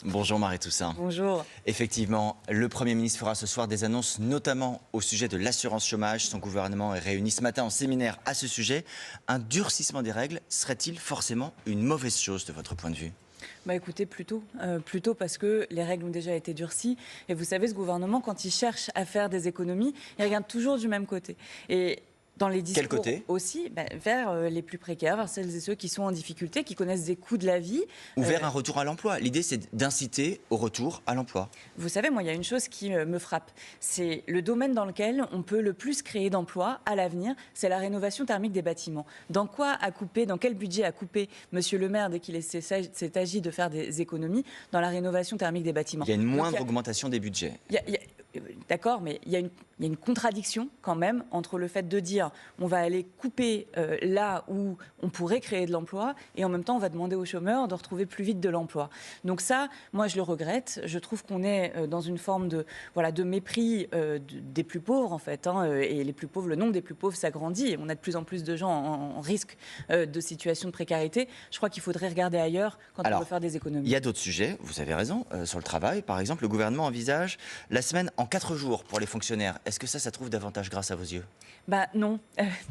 Bonjour Marie Toussaint. Bonjour. Effectivement, le Premier ministre fera ce soir des annonces, notamment au sujet de l'assurance chômage. Son gouvernement est réuni ce matin en séminaire à ce sujet. Un durcissement des règles serait-il forcément une mauvaise chose de votre point de vue ? Bah écoutez, plutôt parce que les règles ont déjà été durcies. Et vous savez, ce gouvernement, quand il cherche à faire des économies, il regarde toujours du même côté. Et dans les discours quel côté aussi, vers les plus précaires, vers celles et ceux qui sont en difficulté, qui connaissent des coûts de la vie. Ou vers un retour à l'emploi. L'idée, c'est d'inciter au retour à l'emploi. Vous savez, moi, il y a une chose qui me frappe. C'est le domaine dans lequel on peut le plus créer d'emplois à l'avenir, c'est la rénovation thermique des bâtiments. Dans quel budget a coupé Monsieur le maire dès qu'il s'est agi de faire des économies dans la rénovation thermique des bâtiments? Il y a une moindre augmentation des budgets. D'accord, mais il y a une contradiction quand même entre le fait de dire on va aller couper là où on pourrait créer de l'emploi et en même temps on va demander aux chômeurs de retrouver plus vite de l'emploi. Donc ça, moi je le regrette. Je trouve qu'on est dans une forme de mépris des plus pauvres en fait. Et les plus pauvres, le nombre des plus pauvres s'agrandit. On a de plus en plus de gens en risque de situation de précarité. Je crois qu'il faudrait regarder ailleurs quand on veut faire des économies. Il y a d'autres sujets, vous avez raison, sur le travail. Par exemple, le gouvernement envisage la semaine en 4 jours pour les fonctionnaires. Est-ce que ça trouve davantage grâce à vos yeux? Non,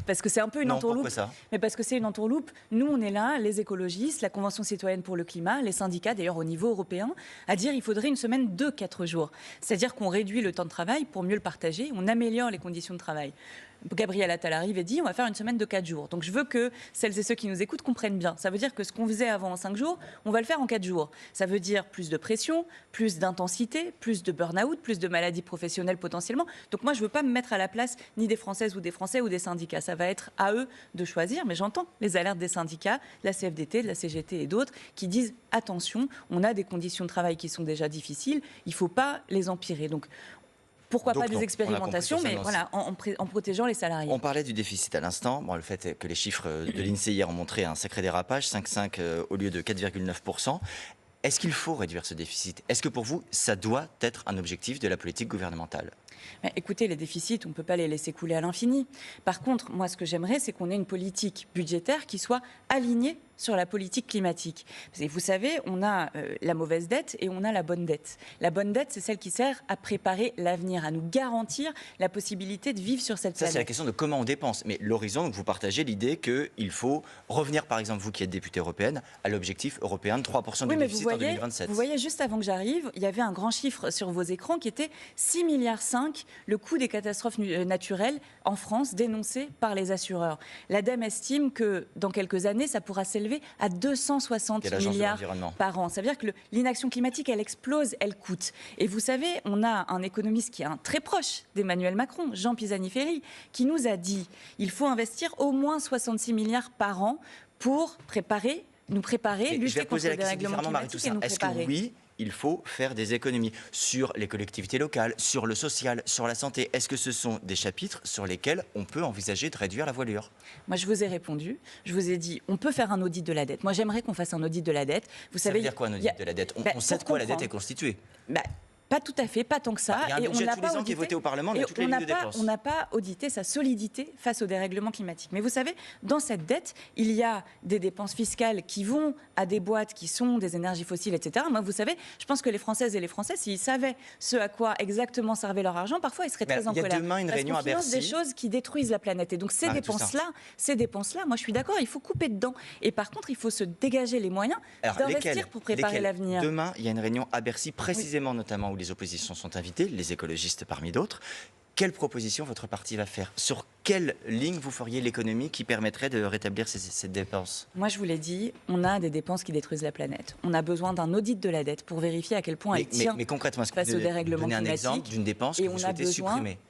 parce que c'est un peu une entourloupe. Pourquoi ça? Mais parce que c'est une entourloupe. Nous, on est là, les écologistes, la Convention citoyenne pour le climat, les syndicats, d'ailleurs au niveau européen, à dire qu'il faudrait une semaine de 4 jours. C'est-à-dire qu'on réduit le temps de travail pour mieux le partager, on améliore les conditions de travail. Gabriel Attal arrive et dit on va faire une semaine de 4 jours. Donc je veux que celles et ceux qui nous écoutent comprennent bien. Ça veut dire que ce qu'on faisait avant en 5 jours, on va le faire en 4 jours. Ça veut dire plus de pression, plus d'intensité, plus de burn-out, plus de maladies professionnelles potentiellement. Donc moi je ne veux pas me mettre à la place ni des Françaises ou des Français ou des syndicats. Ça va être à eux de choisir. Mais j'entends les alertes des syndicats, de la CFDT, de la CGT et d'autres qui disent attention, on a des conditions de travail qui sont déjà difficiles, il ne faut pas les empirer. Donc pourquoi pas des expérimentations, mais voilà, en protégeant les salariés. On parlait du déficit à l'instant. Le fait est que les chiffres de l'INSEE hier ont montré un sacré dérapage, 5,5 au lieu de 4,9%. Est-ce qu'il faut réduire ce déficit? Est-ce que pour vous, ça doit être un objectif de la politique gouvernementale? Écoutez, les déficits, on ne peut pas les laisser couler à l'infini. Par contre, moi, ce que j'aimerais, c'est qu'on ait une politique budgétaire qui soit alignée sur la politique climatique. Et vous savez, on a la mauvaise dette et on a la bonne dette. La bonne dette, c'est celle qui sert à préparer l'avenir, à nous garantir la possibilité de vivre sur cette planète. Ça, c'est la question de comment on dépense. Mais l'horizon, donc vous partagez l'idée qu'il faut revenir, par exemple, vous qui êtes députée européenne, à l'objectif européen de 3% du déficit en 2027. Vous voyez, juste avant que j'arrive, il y avait un grand chiffre sur vos écrans qui était 6,5 milliards le coût des catastrophes naturelles en France dénoncé par les assureurs. L'ADEME estime que dans quelques années, ça pourra s'élever à 260 milliards par an. Ça veut dire que l'inaction climatique, elle explose, elle coûte. Et vous savez, on a un économiste qui est très proche d'Emmanuel Macron, Jean Pisani-Ferry, qui nous a dit qu'il faut investir au moins 66 milliards par an pour nous préparer, lutter contre le dérèglement climatique et nous préparer. Est-ce que oui, il faut faire des économies sur les collectivités locales, sur le social, sur la santé? Est-ce que ce sont des chapitres sur lesquels on peut envisager de réduire la voilure? Moi, je vous ai répondu. Je vous ai dit, on peut faire un audit de la dette. Moi, j'aimerais qu'on fasse un audit de la dette. Ça veut dire quoi, un audit de la dette? On sait de quoi la dette est constituée. Pas tout à fait, pas tant que ça. Il y a un budget tous les ans qui est voté au Parlement, on a toutes les lignes de dépenses. On n'a pas audité sa solidité face au dérèglement climatique. Mais vous savez, dans cette dette, il y a des dépenses fiscales qui vont à des boîtes qui sont des énergies fossiles, etc. Moi, vous savez, je pense que les Françaises et les Français, s'ils savaient ce à quoi exactement servait leur argent, parfois ils seraient très en colère. Il y a demain une réunion à Bercy. Parce qu'on finance des choses qui détruisent la planète. Et donc ces dépenses-là, moi je suis d'accord, il faut couper dedans. Et par contre, il faut se dégager les moyens d'investir pour préparer l'avenir. Demain, il y a une réunion à Bercy, précisément notamment où les oppositions sont invités, les écologistes parmi d'autres. Quelle proposition votre parti va faire? Sur quelle ligne vous feriez l'économie qui permettrait de rétablir ces dépenses? Moi, je vous l'ai dit, on a des dépenses qui détruisent la planète. On a besoin d'un audit de la dette pour vérifier à quel point elle tient concrètement, face au dérèglement climatique. Donnez un exemple d'une dépense que vous souhaitez supprimer.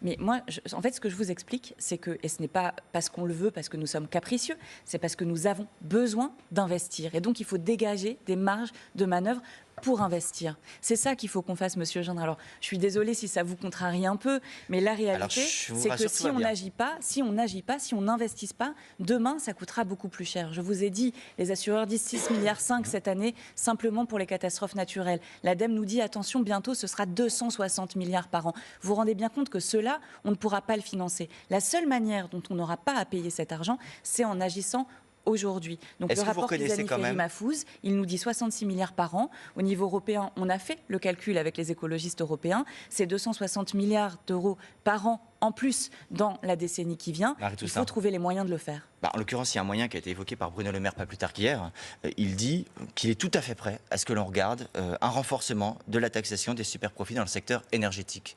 Mais moi, en fait, ce que je vous explique, c'est que, et ce n'est pas parce qu'on le veut, parce que nous sommes capricieux, c'est parce que nous avons besoin d'investir. Et donc, il faut dégager des marges de manœuvre pour investir. C'est ça qu'il faut qu'on fasse, Monsieur Gendre. Alors, je suis désolée si ça vous contrarie un peu, mais la réalité, c'est que si on n'agit pas, si on n'investit pas, demain, ça coûtera beaucoup plus cher. Je vous ai dit, les assureurs disent 6,5 milliards cette année, simplement pour les catastrophes naturelles. L'ADEME nous dit, attention, bientôt, ce sera 260 milliards par an. Vous vous rendez bien compte que cela, on ne pourra pas le financer. La seule manière dont on n'aura pas à payer cet argent, c'est en agissant aujourd'hui. Donc Est-ce le que vous rapport reconnaissez quand même Mahfouz, il nous dit 66 milliards par an. Au niveau européen, on a fait le calcul avec les écologistes européens. C'est 260 milliards d'euros par an en plus dans la décennie qui vient. Il faut trouver les moyens de le faire. En l'occurrence, il y a un moyen qui a été évoqué par Bruno Le Maire pas plus tard qu'hier. Il dit qu'il est tout à fait prêt à ce que l'on regarde un renforcement de la taxation des superprofits dans le secteur énergétique.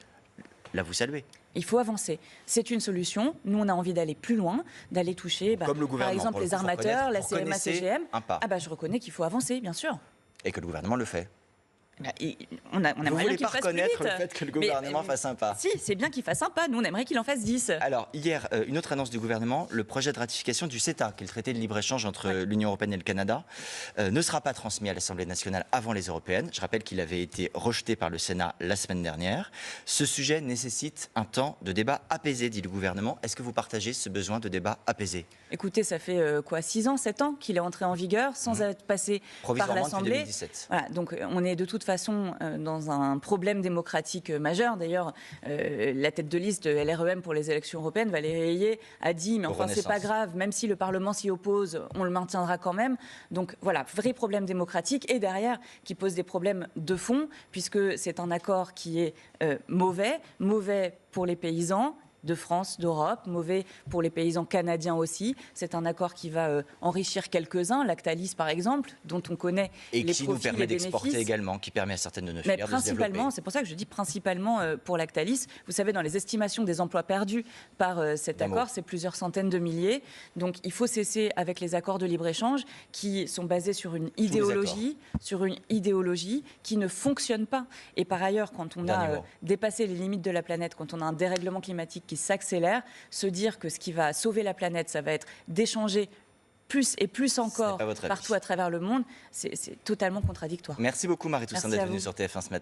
Là, vous saluez. Il faut avancer. C'est une solution. Nous, on a envie d'aller plus loin, d'aller toucher, comme le par exemple, les armateurs, la CMA, CGM. CGM. Je reconnais qu'il faut avancer, bien sûr. Et que le gouvernement le fait. On aimerait bien qu'il fasse plus vite. Vous voulez pas reconnaître le fait que le gouvernement fasse un pas? Si, c'est bien qu'il fasse un pas. Nous, on aimerait qu'il en fasse 10. Alors, hier, une autre annonce du gouvernement, le projet de ratification du CETA, qui est le traité de libre-échange entre l'Union européenne et le Canada, ne sera pas transmis à l'Assemblée nationale avant les européennes. Je rappelle qu'il avait été rejeté par le Sénat la semaine dernière. Ce sujet nécessite un temps de débat apaisé, dit le gouvernement. Est-ce que vous partagez ce besoin de débat apaisé? Écoutez, ça fait 6 ans, 7 ans qu'il est entré en vigueur sans être passé par l'Assemblée. Voilà, donc on est de toute façon dans un problème démocratique majeur. D'ailleurs, la tête de liste de LREM pour les élections européennes, Valérie Ayé, a dit mais enfin c'est pas grave, même si le Parlement s'y oppose, on le maintiendra quand même. Donc voilà, vrai problème démocratique et derrière qui pose des problèmes de fond puisque c'est un accord qui est mauvais pour les paysans de France, d'Europe, mauvais pour les paysans canadiens aussi. C'est un accord qui va enrichir quelques-uns, Lactalis par exemple, dont on connaît les profits, et qui nous permet d'exporter également, qui permet à certaines de nos filières de se développer. C'est pour ça que je dis principalement pour Lactalis. Vous savez, dans les estimations des emplois perdus par cet accord, c'est plusieurs centaines de milliers. Donc il faut cesser avec les accords de libre-échange qui sont basés sur une idéologie qui ne fonctionne pas. Et par ailleurs, quand on a dépassé les limites de la planète, quand on a un dérèglement climatique qui s'accélère, se dire que ce qui va sauver la planète, ça va être d'échanger plus et plus encore partout à travers le monde, c'est totalement contradictoire. Merci beaucoup Marie-Toussaint d'être venue sur TF1 ce matin.